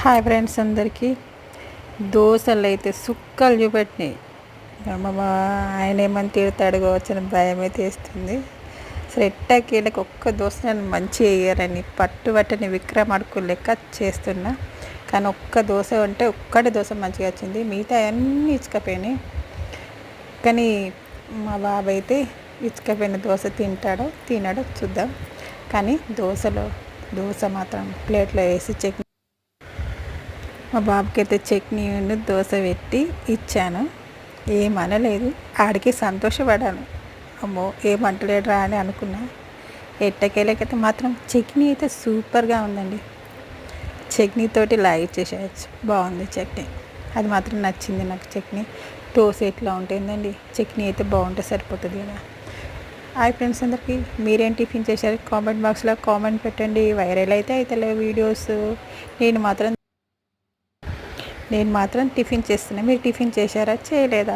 Hi friends అందరికీ దోశలు అయితే సుక్కలు చూపెట్టినాయి. ఆయన ఏమని తిడతాడు కావచ్చని భయం అయితే వేస్తుంది. అసలు ఎట్టాకీళ్ళకి ఒక్క దోశ మంచిగా వేయరని పట్టుబట్టని విక్రమార్కులు లెక్క చేస్తున్నా. కానీ ఒక్క దోశ అంటే ఒక్కటి దోశ మంచిగా వచ్చింది, మిగతా అన్నీ ఇసుకపోయినాయి. కానీ మా బాబు అయితే ఇసుకపోయిన దోశ తినడో చూద్దాం. కానీ దోశ మాత్రం ప్లేట్లో వేసి చట్నీ, మా బాబుకి అయితే చట్నీ దోశ పెట్టి ఇచ్చాను. ఏమనలేదు, ఆడికి సంతోషపడాను. అమ్మో ఏమంటలేడురా అని అనుకున్నా. ఎట్టకేలకైతే మాత్రం చట్నీ అయితే సూపర్గా ఉందండి. చట్నీతోటి లాగి చేసేయచ్చు, బాగుంది చట్నీ. అది మాత్రం నచ్చింది నాకు. చట్నీ దోశ ఎట్లా ఉంటుందండి, చట్నీ అయితే బాగుంటే సరిపోతుంది కదా. హాయ్ ఫ్రెండ్స్ అందరికీ, మీరేం టిఫిన్ చేశారు కామెంట్ బాక్స్లో కామెంట్ పెట్టండి. వైరల్ అయితే లేవు వీడియోస్. నేను మాత్రం టిఫిన్ చేస్తున్నా. మీరు టిఫిన్ చేశారా చేయలేదా?